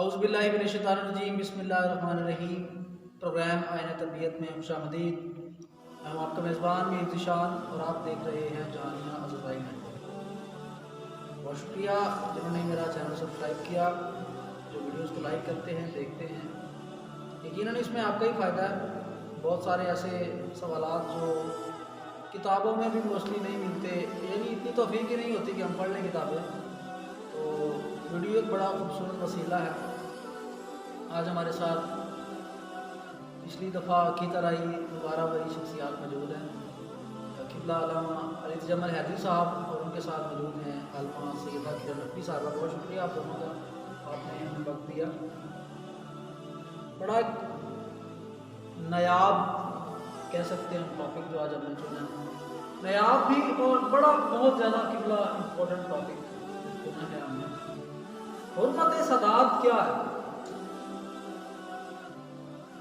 اعوذ باللہ من الشیطان الرجیم، بسم اللہ الرحمن الرحیم۔ پروگرام آئین تربیت میں خوش آمدید۔ میں ہوں آپ کا میزبان میر ذیشان اور آپ دیکھ رہے ہیں جہانیہ عزورائی نیٹورک۔ بہت شکریہ جنہوں نے میرا چینل سبسکرائب کیا، جو ویڈیوز کو لائک کرتے ہیں، دیکھتے ہیں۔ یقیناً اس میں آپ کا ہی فائدہ ہے۔ بہت سارے ایسے سوالات جو کتابوں میں بھی موسٹلی نہیں ملتے، یعنی اتنی توفیق ہی نہیں ہوتی کہ ہم پڑھ لیں کتابیں، تو ویڈیو ایک بڑا خوبصورت وسیلہ ہے۔ آج ہمارے ساتھ پچھلی دفعہ کی طرح ہی دوبارہ وہی شخصیات موجود ہیں۔ قبلہ علامہ علی تجمل حیدری صاحب اور ان کے ساتھ موجود ہیں عالمہ سیدہ کرن نقوی صاحبہ۔ بہت شکریہ آپ دونوں کا، آپ نے ہمیں وقت دیا۔ بڑا نایاب کہہ سکتے ہیں ٹاپک جو آج ہم نے چنا ہے، نایاب بھی اور بڑا بہت زیادہ قبلہ امپورٹنٹ ٹاپک چنا ہے ہم نے۔ حرمت سادات کیا ہے؟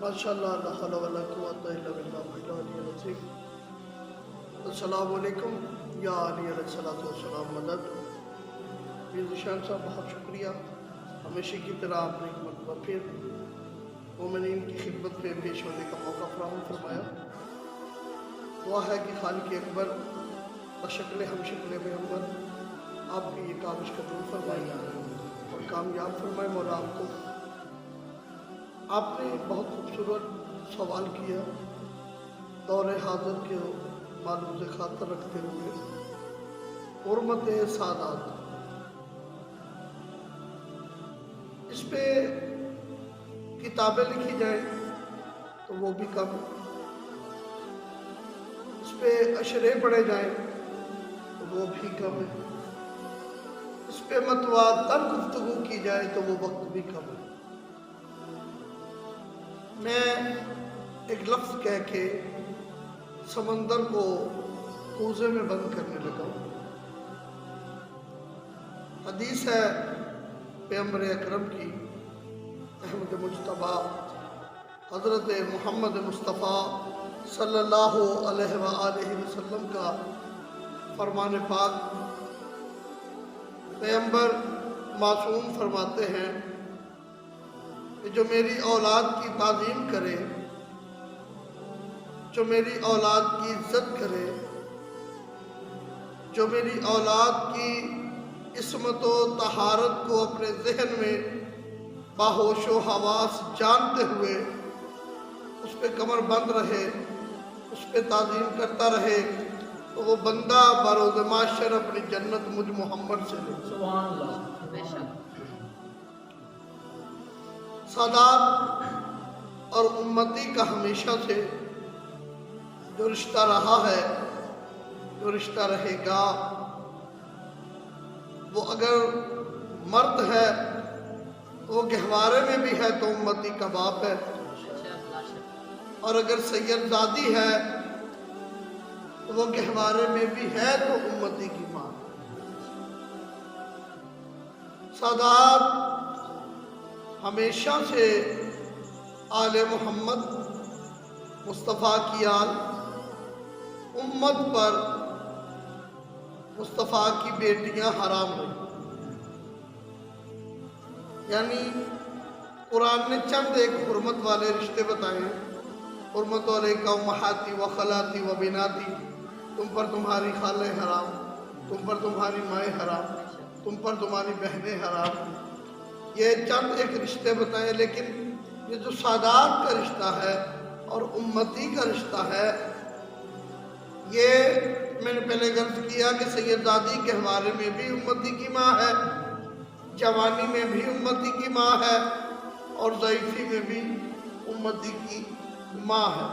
ماشاءاللہ، لا حول ولا قوۃ الا باللہ العلی العظیم۔ السلام علیکم یا علی علیہ الصلوۃ والسلام مدد۔ میر ذیشان صاحب بہت شکریہ، ہمیشہ کی طرح آپ نے ایک مرتبہ پھر مومنین کی خدمت میں پیش ہونے کا موقع فراہم فرمایا۔ دعا ہے کہ خالق اکبر بشکل ہم شکل محمد آپ کی یہ کاوش قبول فرمائے اور کامیاب فرمائے۔ مولا آپ نے بہت خوبصورت سوال کیا، دور حاضر کے معلوم خاطر رکھتے ہوئے حرمت سادات۔ اس پہ کتابیں لکھی جائیں تو وہ بھی کم، اس پہ اشرے پڑھے جائیں تو وہ بھی کم ہے، اس پہ متواتر گفتگو کی جائے تو وہ وقت بھی کم ہے۔ میں ایک لفظ کہہ کے سمندر کو کوزے میں بند کرنے لگا ہوں۔ حدیث ہے پیغمبر اکرم کی، احمد مجتبیٰ حضرت محمد مصطفیٰ صلی اللہ علیہ وآلہ وسلم کا فرمان پاک۔ پیغمبر معصوم فرماتے ہیں کہ جو میری اولاد کی تعظیم کرے، جو میری اولاد کی عزت کرے، جو میری اولاد کی عصمت و طہارت کو اپنے ذہن میں باہوش و حواس جانتے ہوئے اس پہ کمر بند رہے، اس پہ تعظیم کرتا رہے، تو وہ بندہ بروز محشر اپنی جنت مجھ محمد سے لے۔ سبحان اللہ۔ سادات اور امتی کا ہمیشہ سے جو رشتہ رہا ہے، جو رشتہ رہے گا، وہ اگر مرد ہے وہ گہوارے میں بھی ہے تو امتی کا باپ ہے، اور اگر سید زادی ہے تو وہ گہوارے میں بھی ہے تو امتی کی ماں۔ سادات ہمیشہ سے آل محمد مصطفیٰ کی آل، امت پر مصطفیٰ کی بیٹیاں حرام ہوئی۔ یعنی قرآن نے چند ایک حرمت والے رشتے بتائے ہیں۔ حرمت علیکا امہاتی و خلاتی و بناتی، تم پر تمہاری خالیں حرام، تم پر تمہاری مائیں حرام، تم پر تمہاری بہنیں حرام۔ یہ چند ایک رشتے بتائیں، لیکن یہ جو سادات کا رشتہ ہے اور امتی کا رشتہ ہے، یہ میں نے پہلے عرض کیا کہ سید زادی گہوارے میں بھی امتی کی ماں ہے، جوانی میں بھی امتی کی ماں ہے، اور ضعیفی میں بھی امتی کی ماں ہے۔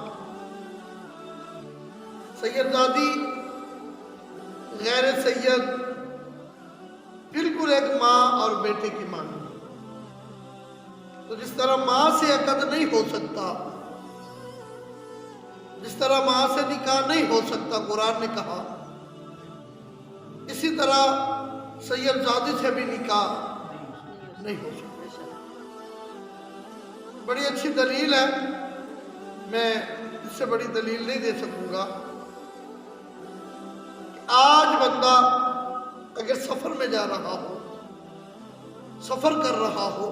سید زادی غیر سید بالکل ایک ماں اور بیٹے کی ماں ہے۔ تو جس طرح ماں سے عقد نہیں ہو سکتا، جس طرح ماں سے نکاح نہیں ہو سکتا قرآن نے کہا، اسی طرح سید زادی سے بھی نکاح نہیں ہو سکتا۔ بڑی اچھی دلیل ہے، میں اس سے بڑی دلیل نہیں دے سکوں گا۔ آج بندہ اگر سفر میں جا رہا ہو، سفر کر رہا ہو،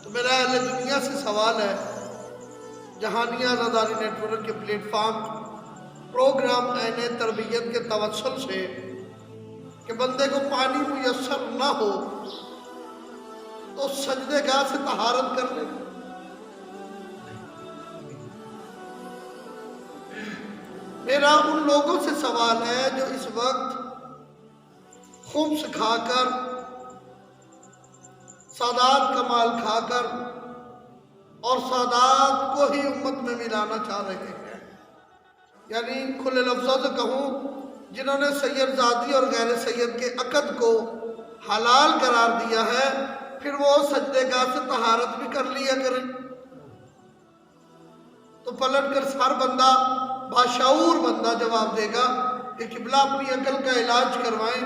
تو میرا اہل دنیا سے سوال ہے، جہانیہ آزاداری نیٹ ورک کے پلیٹ فارم پروگرام عین تربیت کے توسل سے کہ بندے کو پانی میسر نہ ہو تو سجدے گاہ سے طہارت کر لے۔ میرا ان لوگوں سے سوال ہے جو اس وقت خمس کھا کر، سادات کا مال کھا کر اور سادات کو ہی امت میں ملانا چاہ رہے ہیں، یعنی کھلے لفظوں سے کہوں جنہوں نے سید زادی اور غیر سید کے عقد کو حلال قرار دیا ہے، پھر وہ سجدے گاہ سے طہارت بھی کر لیا کریں۔ تو پلٹ کر ہر بندہ، باشعور بندہ جواب دے گا کہ قبلہ اپنی عقل کا علاج کروائیں،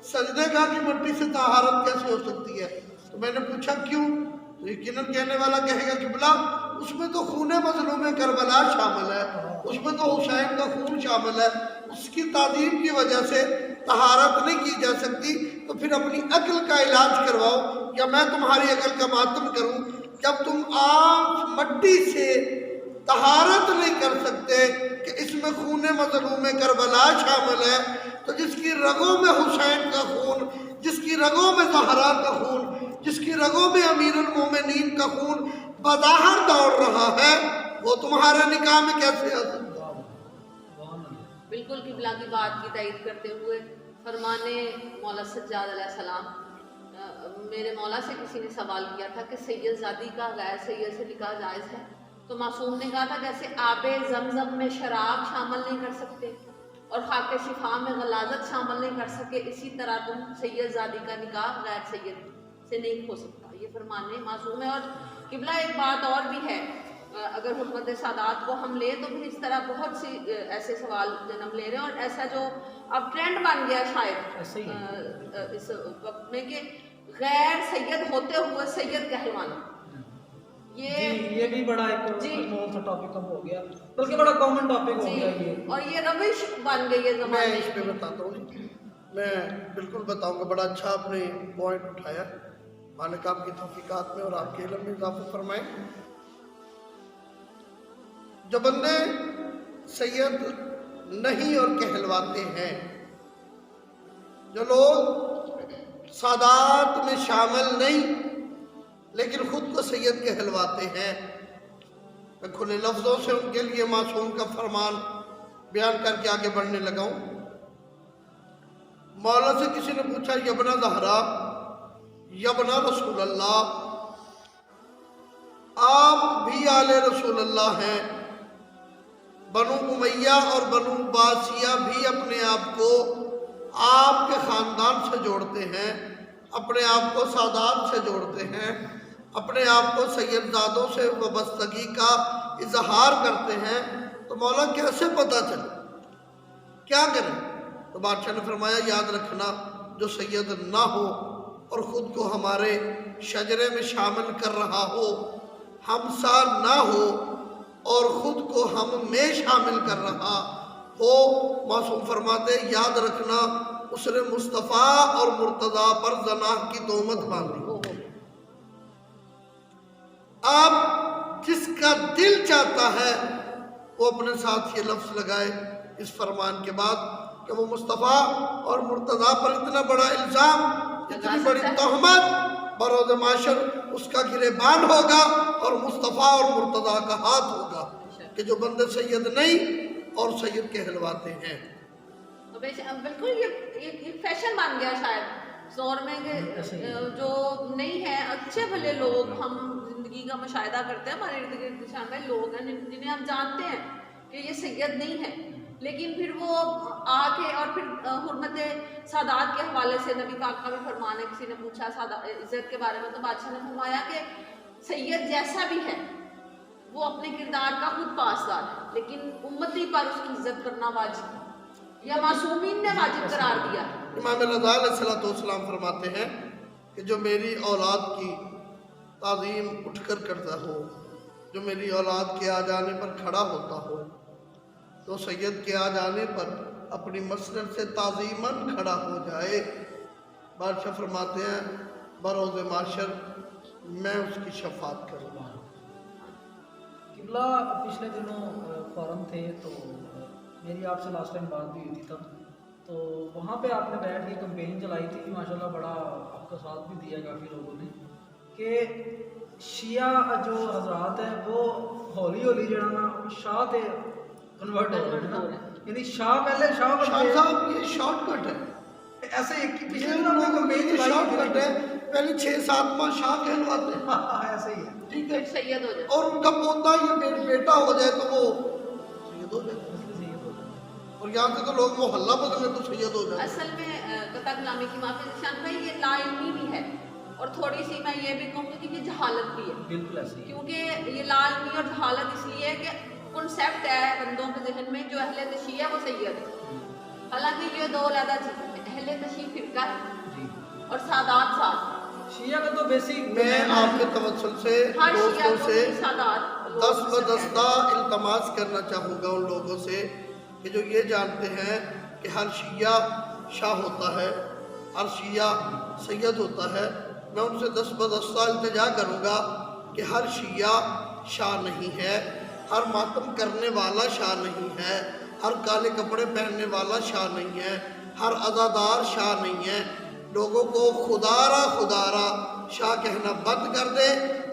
سجدے گاہ کی مٹی سے طہارت کیسے ہو سکتی ہے؟ تو میں نے پوچھا کیوں؟ تو یقیناً کہنے والا کہے گا قبلہ اس میں تو خون مظلوم کربلا شامل ہے، اس میں تو حسین کا خون شامل ہے، اس کی تعظیم کی وجہ سے طہارت نہیں کی جا سکتی، تو پھر اپنی عقل کا علاج کرواؤ یا میں تمہاری عقل کا ماتم کروں؟ جب تم عام مٹی سے طہارت نہیں کر سکتے کہ اس میں خون مظلوم کربلا شامل ہے، تو جس کی رگوں میں حسین کا خون، جس کی رگوں میں زہرا کا خون، جس کی رگوں میں امیر المومنین کا خون بظاہر دوڑ رہا ہے، وہ تمہارے نکاح میں کیسے آ سکتا؟ بالکل قبلہ کی بات کی تائید کرتے ہوئے فرمانے مولا سجاد علیہ السلام، میرے مولا سے کسی نے سوال کیا تھا کہ سید زادی کا غیر سید سے نکاح جائز ہے؟ تو معصوم نے کہا تھا جیسے آب زمزم میں شراب شامل نہیں کر سکتے اور خاک شفا میں غلاظت شامل نہیں کر سکے، اسی طرح تم سید زادی کا نکاح غیر سید سے نہیں ہو سکتا۔ یہ فرمانے معصوم ہے۔ اور قبلہ ایک بات اور بھی ہے، اگر حکمت سادات کو ہم لیں تو پھر اس طرح بہت سی ایسے سوال جنم لے رہے ہیں، اور ایسا جو اب ٹرینڈ بن گیا شاید اس وقت میں کہ غیر سید ہوتے ہوئے سید کہلوانا، یہ بھی بڑا ایک انمول سا ٹاپک ہو گیا، بلکہ بڑا کامن ٹاپک ہو گیا یہ، اور یہ روش بن گئی ہے زمانے میں اس پہ بتاتا ہوں، میں بالکل بتاؤں گا، بڑا اچھا آپ نے پوائنٹ اٹھایا، مالک آپ کی توفیقات میں اور آپ کے علم میں اضافہ فرمائیں۔ جو بندے سید نہیں اور کہلواتے ہیں، جو لوگ سادات میں شامل نہیں لیکن خود کو سید کہلواتے ہیں، میں کھلے لفظوں سے ان کے لیے معصوم کا فرمان بیان کر کے آگے بڑھنے لگا ہوں۔ مولا سے کسی نے پوچھا یبنا زہرا، یبنا رسول اللہ، آپ بھی آل رسول اللہ ہیں، بنو امیہ اور بنو عباسیہ بھی اپنے آپ کو آپ کے خاندان سے جوڑتے ہیں، اپنے آپ کو سادات سے جوڑتے ہیں، اپنے آپ کو سید زادوں سے وابستگی کا اظہار کرتے ہیں، تو مولا کیسے پتہ چلے، کیا کریں؟ تو بادشاہ نے فرمایا یاد رکھنا، جو سید نہ ہو اور خود کو ہمارے شجرے میں شامل کر رہا ہو، ہمسا نہ ہو اور خود کو ہم میں شامل کر رہا ہو، معصوم فرماتے یاد رکھنا اس نے مصطفیٰ اور مرتضیٰ پر زنا کی تہمت باندھی۔ آپ جس کا دل چاہتا ہے وہ اپنے ساتھ یہ لفظ لگائے اس فرمان کے بعد کہ وہ مصطفیٰ اور مرتضیٰ پر اتنا بڑا الزام، اتنی بڑی تہمت بروز معاشر اس کا گریبان ہوگا اور مصطفیٰ اور مرتضیٰ کا ہاتھ ہوگا کہ جو بندے سید نہیں اور سید کہلواتے ہیں۔ بالکل یہ فیشن بن گیا شاید زور میں کہ جو نہیں ہے اچھے بھلے لوگ، ہم زندگی کا مشاہدہ کرتے ہیں، ہمارے ارد گرد شامل لوگ ہیں جنہیں ہم جانتے ہیں کہ یہ سید نہیں ہے، لیکن پھر وہ آ کے اور پھر حرمت سادات کے حوالے سے نبی پاک کا بھی فرمان ہے، کسی نے پوچھا عزت کے بارے میں تو بادشاہ نے فرمایا کہ سید جیسا بھی ہے وہ اپنے کردار کا خود پاسدار ہے، لیکن امتی پر اس کی عزت کرنا واجب ہے، یا معصومین نے واجب قرار دیا۔ امام رضا علیہ السلام فرماتے ہیں کہ جو میری اولاد کی تعظیم اٹھ کر کرتا ہو، جو میری اولاد کے آ جانے پر کھڑا ہوتا ہو، تو سید کے آ جانے پر اپنی مسند سے تعظیماً کھڑا ہو جائے۔ بادشاہ فرماتے ہیں بروز معاشر मैं उसकी शफात करूँगा। किबला पिछले दिनों फॉरम थे तो मेरी आपसे लास्ट टाइम बात भी हुई थी तब, तो वहाँ पे आपने बैठ के कैंपेन चलाई थी, माशाल्लाह बड़ा आपका साथ भी दिया काफ़ी लोगों ने, कि शिया जो हजरात है वो हौली हौली जरा ना शाह ते कन्वर्ट हो रहे हैं ना, यानी शाह पहले शाह शाह बनते साहब ये शॉर्टकट है, ऐसे एक पिछले ये दिनों में कैंपेन चलाई शॉर्टकट थी। है। पहले 6-7 माह शाह कहलवाते हैं, हाँ, ऐसे ही है। ठीक है, फिर सैयद हो जाए। और उनका पोता या बेटा हो जाए तो वो सैयद हो जाए। इसलिए सही है। और यहाँ से तो लोग मोहल्ला बदले तो सैयद हो जाए। असल में कथा कलामी की माफी निशान भाई, ये लाइल्मी भी है और थोड़ी सी मैं ये भी कहूँगी कि ये जहालत भी है, बिल्कुल ऐसे ही है। क्योंकि ये लाइल्मी और जहालत इसलिए है कि कॉन्सेप्ट है बंदों के जहन में जो अहले तशी है वो सैयद है, हालांकि ये दो अलग चीज़ें हैं, अहले तशी फिरका है जी, और सादात साथ। शिया का तो बेसिक मैं आपके तवज्जुह से हर शिया दोस्तों को से सादात लोग दस पसंद बदस्ता करते हैं। इल्तमास करना चाहूँगा उन लोगों से कि जो ये जानते हैं कि हर शिया शाह होता है, हर शिया सैयद होता है। मैं उनसे दस बदस्ता इल्तिजा करूँगा कि हर शिया शाह नहीं है, हर मातम करने वाला शाह नहीं है, हर काले कपड़े पहनने वाला शाह नहीं है, हर अज़ादार शाह नहीं है। लोगों को खुदारा शाह कहना बंद कर दे।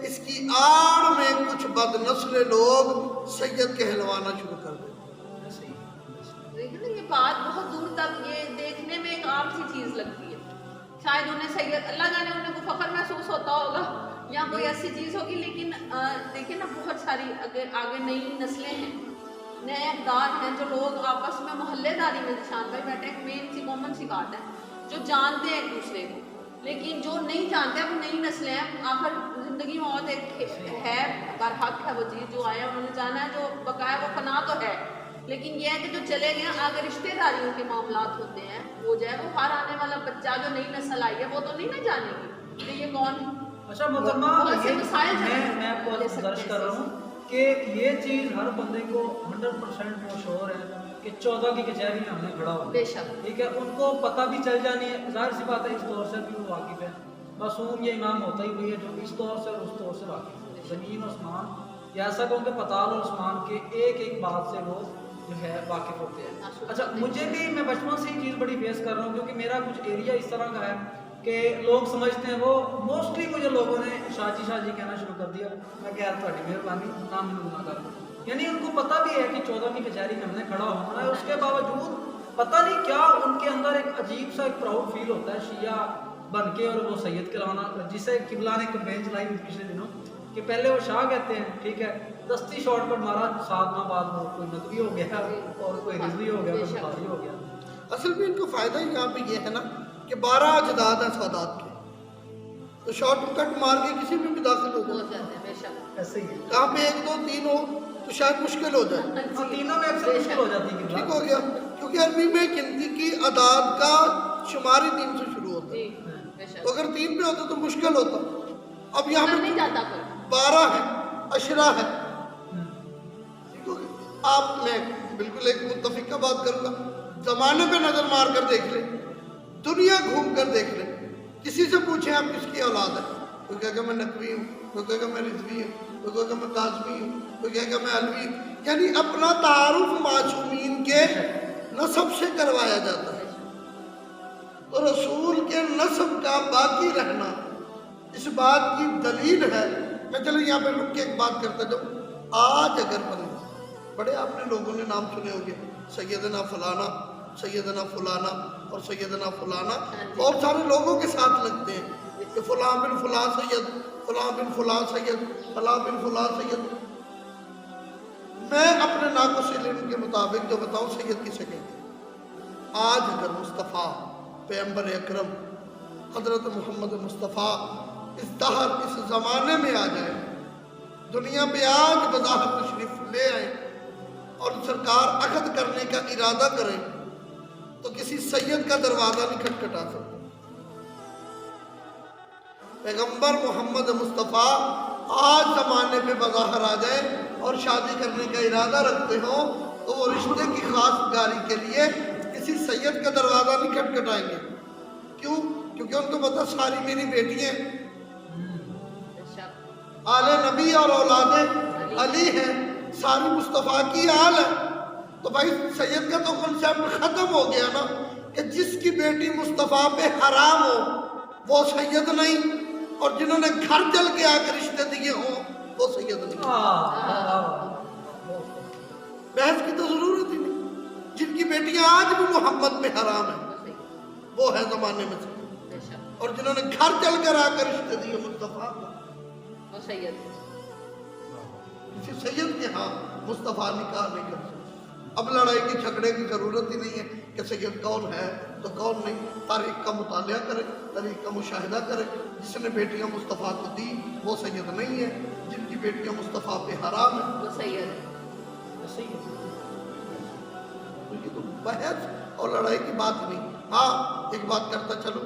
इसकी आड़ में कुछ बदनस्ल लोग सैयद कहलवाना शुरू कर दे। ऐसे ही है। देखिए ना, ये बात बहुत दूर तक ये देखने में एक आम सी चीज़ लगती है, शायद उन्हें सैयद अल्लाह जाने उन्हें को फख्र महसूस होता होगा या कोई ऐसी चीज़ होगी, लेकिन देखिए ना बहुत सारी आगे नई नस्लें हैं, नए अकदार हैं, जो लोग आपस में मोहल्लेदारी में निशान भाई बैठे, एक मेन सी कॉमन सी बात है, जो जानते हैं एक दूसरे को, लेकिन जो नहीं जानते वो नई नस्लें हैं। आखिर ज़िंदगी मौत एक है, बरहक है वो चीज़, जो आया उन्होंने जाना है, जो बकाया वो फना तो है, लेकिन ये है कि जो चले गए अगर रिश्तेदारियों के मामलात होते हैं हो जाए, वो हर आने वाला बच्चा जो नई नस्ल आई है वो तो नहीं ना जानेगी कि ये कौन है। अच्छा मोहतरमा, बहुत से मसाइल हैं। मैं आपको ले सकते दर्ज हैं कर रहा हूँ कि ये चीज़ हर बंदे को 100% मशहूर है कि 14 की कचहरी में हमने खड़ा हो, बेशक ठीक है, उनको पता भी चल जानी है, जाहिर सी बात है, इस दौर से भी वो वाकिफ़ है। मासूम ये इमाम होता ही वही है जो इस दौर से और उस दौर से वाकिफ़ है, ज़मीन आसमान या ऐसा कहूँ कि पताल और आसमान के एक एक बात से वो जो है वाकिफ़ होते हैं। अच्छा, मुझे भी, मैं बचपन से ही चीज़ बड़ी फेस कर रहा हूँ, क्योंकि मेरा कुछ एरिया इस तरह का है कि लोग समझते हैं, वो मोस्टली मुझे लोगों ने शाजी कहना शुरू कर दिया। मैं कह यार थोड़ी मेहरबानी, नाम गुना कर, यानी उनको पता भी है कि 14 की कचहरी में हमने खड़ा होना है, उसके बावजूद पता नहीं क्या उनके अंदर एक अजीब सा एक प्राउड फील होता है शिया बन के, और वो सैयद कहलाना, जिसे किबला ने कैंपेन चलाई हुई पिछले दिनों कि पहले वो शाह कहते हैं, ठीक है, दस्ती शॉट पर मारा, 7 माह बाद वो कोई नकवी हो गया और कोई रिजवी हो गया, कोई बुखारी हो गया। असल में इनको फ़ायदा ही यहाँ पे ये है ना कि 12 अजदाद हैं सादात के, तो शॉर्टकट मार के किसी में भी दाखिल हो हो जाए। जाते हैं बेशक। ऐसे ही है। कहाँ पे 1 2 3 हो तो शायद मुश्किल हो जाए। हाँ, तीनों में अक्सर मुश्किल हो जाती है ठीक हो गया, क्योंकि अरबी में गिनती की अदाद का शुमारी 3 से शुरू होता है, जी बेशक, तो अगर 3 पे होता तो मुश्किल होता। अब यहाँ कर पे नहीं जाता कोई। 12 है, अशरा है। ठीक हो गया। आप, मैं बिल्कुल एक मुत्तफिक का बात करूँगा, ज़माने पे नज़र मार कर देख ले, दुनिया घूम कर देख ले, किसी से पूछे आप किसकी औलाद है, कोई कहेगा मैं नकवी हूँ, कोई कहेगा मैं रिजवी हूँ, कोई कहेगा मैं काज़मी हूँ, कोई कहेगा मैं अलवी हूँ। यानी अपना तारुफ मासूमीन के नस्ब से करवाया जाता है। तो रसूल के नस्ब का बाकी रहना इस बात की दलील है। मैं चलो यहाँ पे रुक के एक बात करता जाऊँ। आज अगर बंदे बड़े, आपने लोगों ने नाम सुने होंगे, सैयदना फलाना, सैयदना फलाना और सैयदना फलाना, और सारे लोगों के साथ लगते हैं कि फलां बिन फलां सैयद, फलां बिन फलां सैयद, फलां बिन फलां सैयद। मैं अपने नाक़ुस इल्म के मुताबिक जो बताऊँ सैयद किसे कहते हैं। आज अगर मुस्तफ़ा पैगंबर अकरम हज़रत मोहम्मद मुस्तफ़ा इस दहर, इस ज़माने में आ जाए, दुनिया पे आज बज़ाहिर तशरीफ़ ले आए और सरकार अखद करने का इरादा करें, तो किसी सैयद का दरवाज़ा नहीं खटखटा सकता। पैगंबर मोहम्मद मुस्तफ़ा आज ज़माने पे बज़ाहिर आ जाए और शादी करने का इरादा रखते हो, तो वो रिश्ते की खासगारी के लिए किसी सैयद का दरवाज़ा नहीं खटखटाएंगे। क्यों? क्योंकि उनको पता सारी मेरी बेटियाँ, बेशक आले नबी और औलादे अली हैं, सारी मुस्तफ़ा की आल है। तो भाई सैयद का तो कॉन्सेप्ट खत्म हो गया ना, कि जिसकी बेटी मुस्तफ़ा पे हराम हो वो सैयद नहीं, और जिन्होंने घर चल के आकर रिश्ते दिए हो वो सैयद नहीं। बहस की तो जरूरत ही नहीं। जिनकी बेटियां आज भी मोहम्मद पे हराम है वो है जमाने में से, बेशक और जिन्होंने घर चल कर आकर रिश्ते दिए मुस्तफ़ा को, वो सैयद किसी सैयद के हाँ मुस्तफ़ा निकाह नहीं कर सकते। अब लड़ाई की झगड़े की जरूरत ही नहीं है कि सैयद कौन है तो कौन नहीं। तारीख का मुतालिया करे, तारीख का मुशाहिदा करे। जिसने बेटियां मुस्तफ़ा को दी वो सैयद नहीं है, जिनकी बेटियां मुस्तफ़ा पे हराम है वो सैयद है। सही है। तो ये तो बहस और लड़ाई की बात नहीं। हाँ एक बात करता चलो,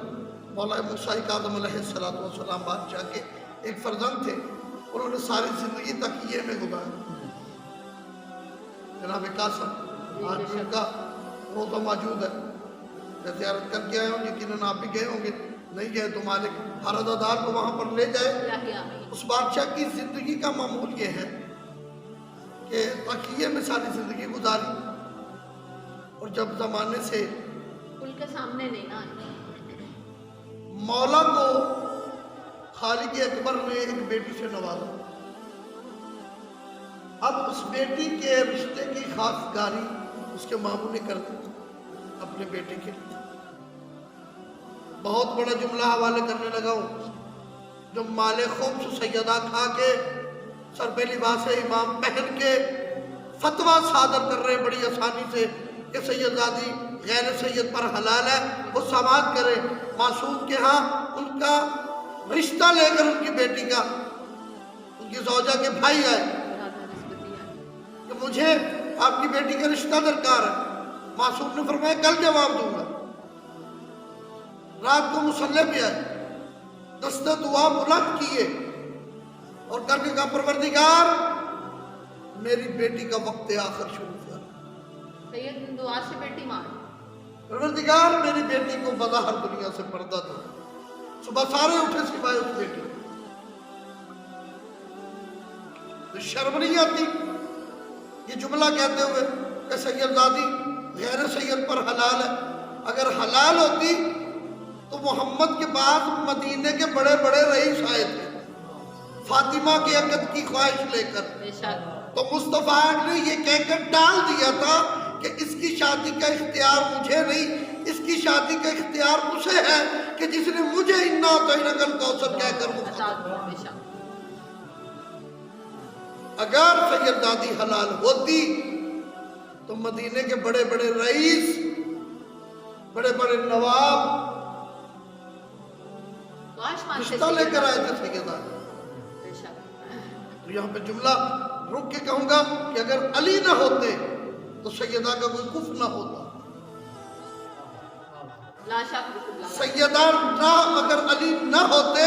मौला मूसा काज़िम अलैहिस्सलाम बादशाह के एक फर्जंद थे, उन्होंने सारी जिंदगी तकिए में गुजारी। जनाब कासिम आज भी उनका रोज़ा मौजूद है, मैं ज़ियारत करके आया हूँ, यकीनन आप भी गए होंगे, नहीं गए तो मालिक हर अज़ादार को वहाँ पर ले जाए। उस बादशाह की ज़िंदगी का मामूल ये है कि तकिए में सारी ज़िंदगी गुजारी, और जब ज़माने से पुल के सामने नहीं ना, मौला को खालिक अकबर ने एक बेटी से नवाजा। अब उस बेटी के रिश्ते की खासगारी उसके मामू ने कर दी अपने बेटे के लिए। बहुत बड़ा जुमला हवाले करने लगा हूँ। जो माले खूब सैयदा खा के सर पे लिबास इमाम पहन के फतवा सादर कर रहे बड़ी आसानी से कि सैयदादी गैर सैयद पर हलाल है, वो समाज करे। मासूम के यहाँ उनका रिश्ता लेकर उनकी बेटी का, उनकी जौजा के भाई आए कि मुझे आपकी बेटी का रिश्ता दरकार है। मासूम ने फरमाया कल जवाब दूंगा। रात को मुसल्ले पे आए, दस्ते दुआ बुलंद किए और करके कहा परवरदिगार मेरी बेटी का वक्त आखिर शुरू कर। सैयद ने दुआ से बेटी मारी। परवरदिगार मेरी बेटी को बाहर दुनिया से पर्दा दो। सुबह सारे उठे सिवाय उस बेटी तो शर्म नहीं आती ये जुमला कहते हुए कि सैयदादी गैर सैयद पर हलाल है। अगर हलाल होती तो मोहम्मद के बाद मदीने के बड़े बड़े रईस आए थे फातिमा के अकद की ख्वाहिश लेकर, तो मुस्तफा ने ये कहकर डाल दिया था कि इसकी शादी का इख्तियार मुझे नहीं, इसकी शादी का इख्तियार उसे है कि जिसने मुझे इन्ना तैनकल कौसर कहकर मुखातिब। अगर सैयदादी हलाल होती तो मदीने के बड़े बड़े रईस, बड़े बड़े नवाब रिश्ता लेकर आए थे सैयदादी। तो यहाँ पे जुमला रुक के कहूंगा कि अगर अली ना होते तो सैयदा का कोई कुफ ना होता। सैयदा ना अगर अली ना होते,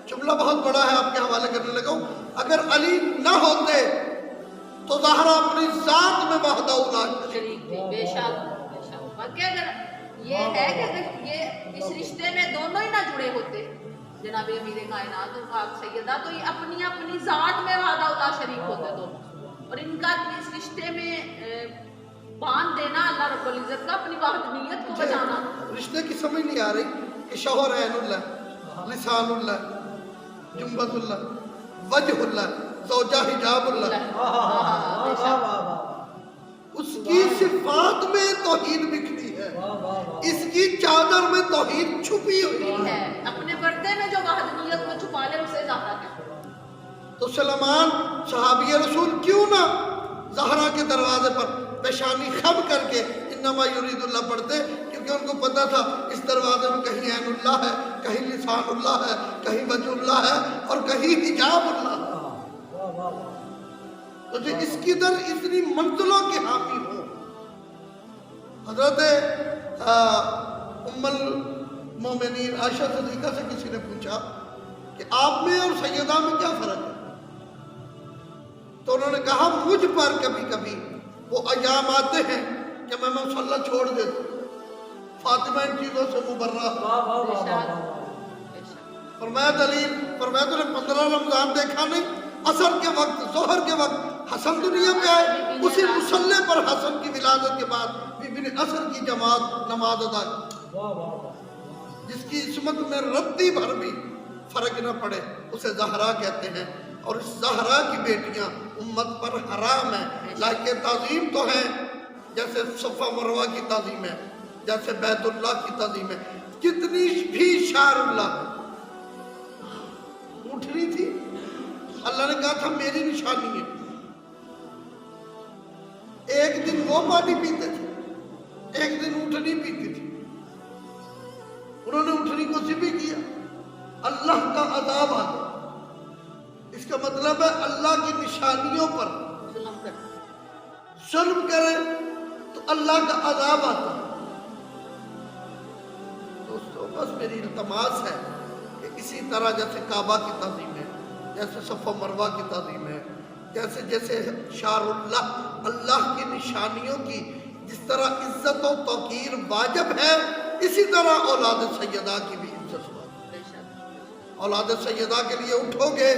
जुमला बहुत बड़ा है आपके हवाले करने लगा हूं, अगर अली ना होते तो ज़हरा अपनी जात में वहदा शरीक थी। बेशक बेशक। अगर ये है कि अगर ये इस रिश्ते में दोनों ही ना जुड़े होते जनाब अमीर कायनात और पाक सैयदा, तो ये अपनी अपनी जात में वहदा शरीक होते दोनों, और इनका इस रिश्ते में बांध देना अल्लाह रब्बुल इज्जत का अपनी वहदनीयत को बचाना। रिश्ते की समझ नहीं आ रही कि शौहर ऐनुल्लाह, लिसानुल्लाह, जुम्बतुल्लाह, वजहुल्लाह, ज़ौजा हिजाबुल्लाह, उसकी सिफात में तौहीद बिखरी है, इसकी चादर में तौहीद छुपी हुई है। अपने पर्दे में जो वहदनीयत को छुपा ले उसे ज़्यादा है। तो सलमान सहाबी रसूल क्यों ना ज़हरा के दरवाजे पर पेशानी खम करके इन्नमा युरीदुल्लाह पढ़ते, क्योंकि उनको पता था इस दरवाजे में कहीं ऐनुल्लाह है, कहीं लिसानुल्लाह है, कहीं वजहुल्लाह है और कहीं हिजाबुल्लाह है। तो जो इसकी दर इतनी मंजिलों के हामी हो। हजरत उम्मुल मोमिनीन आयशा सिद्दीक़ा से किसी ने पूछा कि आप में और सैयदा में क्या फर्क है, तो उन्होंने कहा मुझ पर कभी कभी वो अयाम आते हैं कि मैं मसल्ला छोड़ देती हूँ। फातिमा इन चीज़ों से मुबर्रा, फरमाया दलील, फरमाया तूने 15 रमजान देखा नहीं, असर के वक्त जोहर के वक्त हसन दुनिया में आए, उसी मुसल्ले पर हसन की विलादत के बाद बीबी ने असर की जमात नमाज अदा की। वाह वाह वाह। जिसकी इस्मत में रत्ती भर भी फर्क न पड़े उसे जहरा कहते हैं, और इस जहरा की बेटियां उम्मत पर हराम है। लाइक ताज़ीम तो है, जैसे सफ़ा मरवा की ताज़ीम है, जैसे बैतुल्लाह की ताज़ीम है। कितनी भी शारुल्लाह उठनी थी, अल्लाह ने कहा था मेरी निशानी है। एक दिन वो पानी पीते थे, एक दिन उठनी पीती थी। उन्होंने उठनी को ज़िबी किया, अल्लाह का अज़ाब आ गया। इसका मतलब है अल्लाह की निशानियों पर जुल्म करे तो अल्लाह का अज़ाब आता है। दोस्तों बस मेरी इल्तमास है कि इसी तरह जैसे काबा की ताज़ीम है, जैसे सफ़ा मरवा की ताज़ीम है, जैसे जैसे शारुल्लाह अल्लाह की निशानियों की जिस तरह इज्जत और तौकीर वाजिब है, इसी तरह औलाद सैयदा की भी इज्जत वाजिब। औलाद सैयदा के लिए उठोगे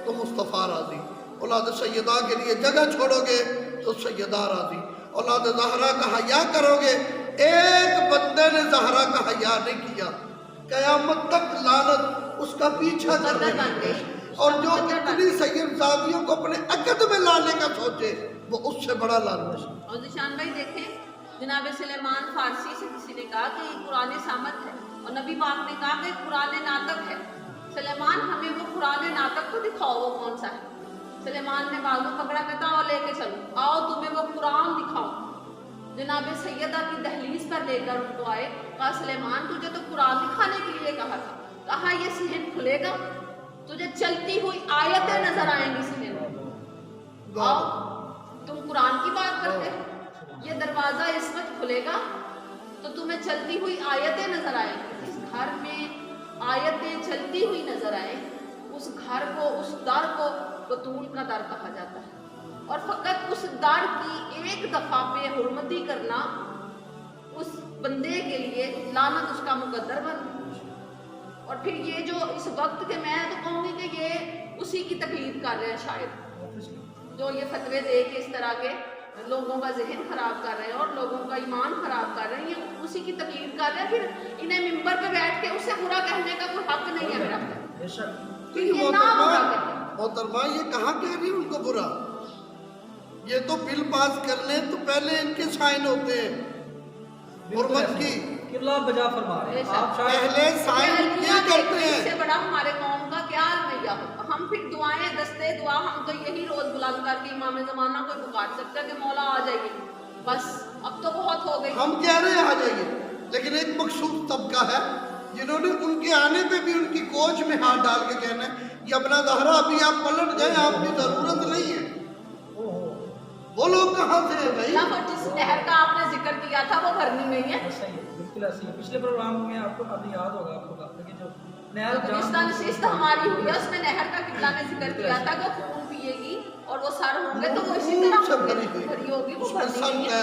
तो मुस्तफ़ा राज़ी, औलाद सैयदा के लिए जगह छोड़ोगे तो सैयदा राज़ी। औलाद ज़हरा का हया करोगे, एक बंदे ने ज़हरा का हया नहीं किया, क़यामत तक लानत उसका पीछा करने लगे। और जो इतनी सैयदजादियों को अपने अक़द में लाने का सोचे वो उससे बड़ा लानत। और निशान भाई देखें, जनाब सुलेमान फारसी से किसी ने कहा कि कुरान सामत है, और नबी पाक ने कहा कि कुरान नातक है। सुलेमान हमें वो कुरान नातक को दिखाओ, वो कौन सा है। सुलेमान ने बाजू पकड़ा, कहता आओ लेके चलो, आओ तुम्हें वो कुरान दिखाओ। जनाब सैयदा की दहलीज पर लेकर उनको आए, कहा सुलेमान तुझे तो कुरान दिखाने के लिए कहा था, कहा ये सहन खुलेगा, तुझे चलती हुई आयतें नजर आएंगी सहन में। आओ तुम कुरान की बात करते हो, ये दरवाजा इस वक्त खुलेगा तो तुम्हें चलती हुई आयतें नजर आएंगी। इस घर में आयतें चलती हुई नजर आए, उस घर को, उस दर को बतूल का दर कहा जाता है। और फकत उस दर की एक दफा पे हुर्मती करना उस बंदे के लिए लानत उसका मुकद्दर बन। और फिर ये जो इस वक्त के, मैं तो कहूँगी कि ये उसी की तकलीफ कर रहे हैं शायद, जो ये फतवे दे के इस तरह के लोगों का जहन खराब कर रहे हैं और लोगों का ईमान खराब कर रहे हैं, ये उसी की तकलीफ कर रहे हैं। फिर इन्हें मिंबर पे बैठ के उससे बुरा कहने का कोई हक नहीं है मेरा। मोहतरमा ये कहाँ कह रही उनको बुरा, ये तो बिल पास करने तो पहले इनके साइन होते हैं हुर्मत की, किबला बजा फरमा रहे हैं आप, पहले साइन ये करते हैं। इससे बड़ा हमारे कौम का क्या रवैया होगा। हम फिर दुआएं दस्ते दुआ, हम तो यही रोज बुलंद करके इमाम ज़माना को पुकार सकते हैं कि मौला आ जाइए, बस अब तो बहुत हो गई। हम कह रहे हैं आ जाइए, लेकिन एक मखसूस तबका है जिन्होंने उनके आने पे भी उनकी कोच में हाथ डाल के कहना है कि अपना ज़हरा अभी आप पलट जाए, आपकी जरूरत नहीं है। वो लोग कहाँ से है भाई? जिस नहर का आपने जिक्र किया था वो भरनी नहीं है। बिल्कुल ऐसी है। पिछले प्रोग्राम में आपको अभी याद होगा आपको कहा कि जो नहर नशिस्त हमारी हुई है, उसमें नहर का किबला ने जिक्र किया था कि खून पिएगी और वो सर होंगे तो वो इसी तरह भरी होगी, वो भरनी नहीं है,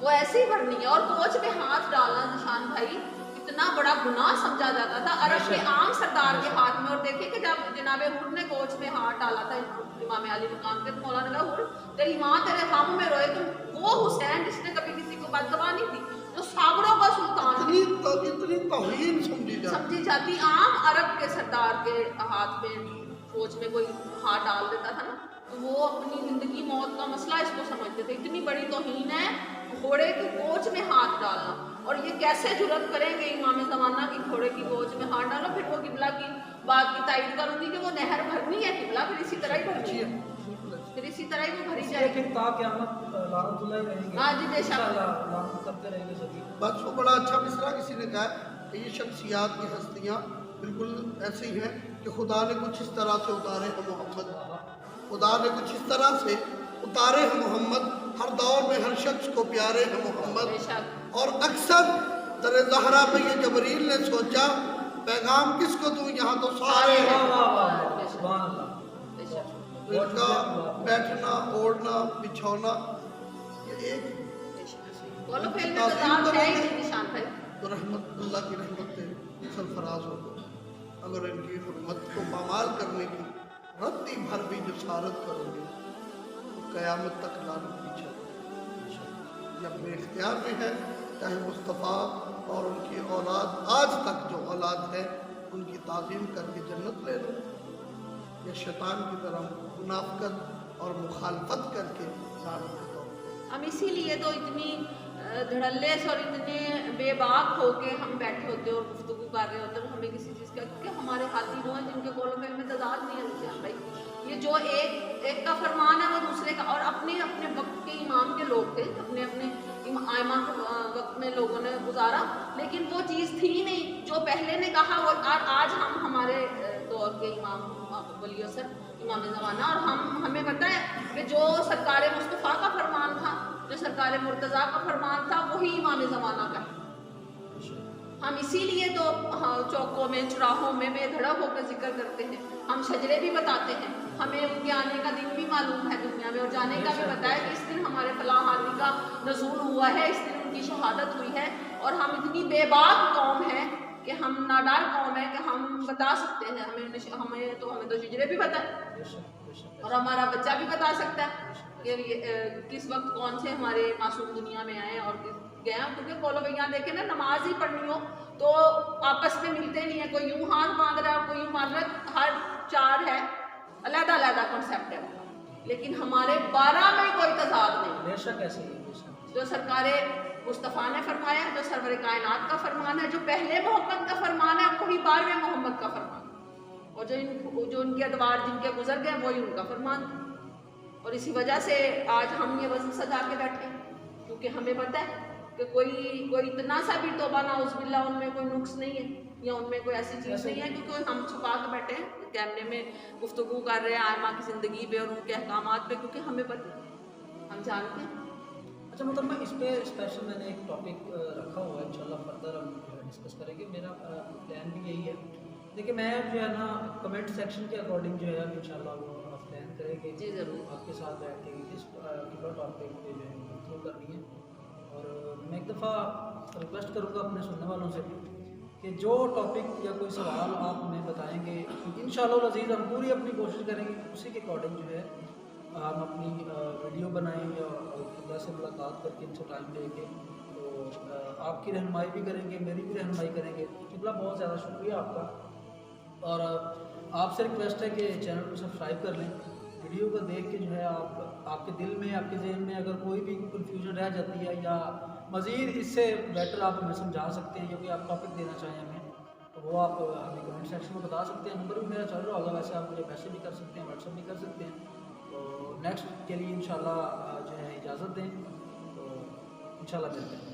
वो ऐसे ही भरनी है। और कोच में हाथ डालना निशान भाई इतना बड़ा गुनाह समझा जाता था अरब के आम सरदार के हाथ में। और देखिए कि जब जनाब हुर ने कोच में हाथ डाला था इमाम अली मकाम के, तो मौलाना ने हुर तेरी माँ तेरे गम में रोए, तुम वो हुसैन जिसने कभी किसी को बददुआ नहीं दी, जो साबरों का सुल्तान इतनी तौहीन समझी जाती। आम अरब के सरदार के हाथ में कोच में कोई हाथ डाल देता था ना, तो वो अपनी जिंदगी मौत का मसला इसको समझते थे। इतनी बड़ी तौहीन है घोड़े की कोच में हाथ डालना। और ये कैसे जुर्रत करेंगे इमाम ज़माना की घोड़े की कोच में हाथ डालो। फिर वो किबला की बात की तायद करूंगी कि वो नहर भरनी है, किबला फिर इसी तरह ही भरनी है, फिर इसी तरह ही वो भरी जाएगी। फिर ताक़यामत लानतुल्लाह रहेंगे। हाँ जी बेशक लानत करते रहेंगे सभी। बस वो बड़ा अच्छा मिसरा किसी ने कहा कि ये शख्सियात की हस्तियाँ बिल्कुल ऐसी हैं कि खुदा ने कुछ इस तरह से उतारे हैं मोहम्मद, खुदा ने कुछ इस तरह से उतारे हैं मोहम्मद, हर दौर में हर शख्स को प्यारे हैं मोहम्मद। और अक्सर दर ज़हरा पे ये जबरील ने सोचा पैगाम किसको दूँ, यहाँ तो सारे इनका बैठना ओढ़ना बिछौना ये एक तो रहमत अल्लाह की रहमत से सरफराज हो गए। अगर इनकी हुर्मत को पामाल करने की रत्ती भर भी जसारत करोगे तो क़यामत तक लानत पीछे ये अपने इख्तियार में है। चाहे मुस्तफ़ा और उनकी औलाद आज तक जो औलाद है उनकी ताज़ीम करके जन्नत ले लो, या शैतान की तरह मुनाफ़िक़त और मुखालफत करके लानत करो। हम इसीलिए तो इतनी धड़ल्लेस और इतने बेबाक होके हम बैठे होते और गुफ्तगू कर रहे होते हैं हमें किसी चीज़ का, क्योंकि हमारे हाथी वो हैं जिनके कौलों में तजाद नहीं है उनसे। भाई ये जो एक का फरमान है वो दूसरे का, और अपने अपने वक्त के इमाम के लोग थे, अपने अपने आयमा के वक्त में लोगों ने गुजारा, लेकिन वो चीज़ थी नहीं जो पहले ने कहा। वो आज हम हमारे दौर के इमाम वली असर इमाम ज़माना, और हमें पता है कि जो सरकार मुस्तफ़ा का फरमान था, जो सरकार मुर्तज़ा का फरमान था, वही इमाम ज़माना का है। हम इसीलिए तो चौकों में चौराहों में बेधड़क होकर जिक्र करते हैं, हम शजरे भी बताते हैं, हमें उनके आने का दिन भी मालूम है दुनिया में, और जाने का भी पता है कि इस दिन हमारे फलां हादी का नज़ूल हुआ है, इस दिन उनकी शहादत हुई है। और हम इतनी बेबाक कौम है कि हम नाडार कौम है कि हम बता सकते हैं, हमें तो शजरे भी पता है, और हमारा बच्चा भी बता सकता है कि किस वक्त कौन से हमारे मासूम दुनिया में आए और गए हैं। क्योंकि कौलो भैया देखे ना, नमाज ही पढ़नी हो तो आपस में मिलते नहीं है, कोई यूं हाथ बांध रहा है, कोई यूं मार रहा है, हर चार है, अलग अलग कॉन्सेप्ट है, लेकिन हमारे 12 में कोई तजाद नहीं। बेशक ऐसे ही जो सरकारे मुस्तफ़ा ने फरमाया, जो सरवर कायनात का फरमान है, जो पहले मोहम्मद का फरमान है, वही 12वें मोहम्मद का फरमान, और जो उनके अदवार जिनके गुजर गए वही उनका फरमान। और इसी वजह से आज हम ये वज़न सजा के बैठे, क्योंकि हमें पता है कि कोई इतना सा भी तौबा नाउज़ुबिल्लाह उनमें कोई नुक्स नहीं है, या उनमें कोई ऐसी चीज़ नहीं है, क्योंकि हम छुपा के बैठे हैं, कैमरे में गुफ्तगू कर रहे हैं आयमा की ज़िंदगी पे और उनके अहकामात पे, क्योंकि हमें पता है, हम जानते हैं। अच्छा मतलब मैं इस पे स्पेशल मैंने एक टॉपिक रखा हुआ है, इंशाल्लाह फर्दर हम जो है डिस्कस करेंगे। मेरा प्लान भी यही है, देखिए मैं जो है ना कमेंट सेक्शन के अकॉर्डिंग जो है इंशाल्लाह वो प्लान करेंगे जी ज़रूर, आपके साथ बैठ के किस टॉपिक पे जो है गुफ्तगू करनी है। और मैं एक दफ़ा रिक्वेस्ट करूँगा अपने सुनने वालों से भी कि जो टॉपिक या कोई सवाल आप हमें बताएंगे, इंशाल्लाह अज़ीज़ हम पूरी अपनी कोशिश करेंगे उसी के अकॉर्डिंग जो है हम अपनी वीडियो बनाएंगे और खुदा से मुलाकात करके इनसे टाइम लेके तो आपकी रहनुमाई भी करेंगे, मेरी भी रहनुमाई करेंगे। कितना बहुत ज़्यादा शुक्रिया आपका, और आपसे रिक्वेस्ट है कि चैनल को सब्सक्राइब कर लें। वीडियो को देख के जो है आपके दिल में, आपके जहन में अगर कोई भी कन्फ्यूजन रह जाती है या मज़ीद इससे बेटर आप हमें समझा सकते हैं या कोई आप टॉपिक देना चाहें हमें, तो वो आप हमें कमेंट सेक्शन में बता सकते हैं। नंबर भी मेरा चल रहा होगा, वैसे आप मुझे मैसेज भी कर सकते हैं, व्हाट्सअप भी कर सकते हैं। तो नेक्स्ट के लिए इंशाल्लाह जो है इजाज़त दें, तो इंशाल्लाह मिलते हैं।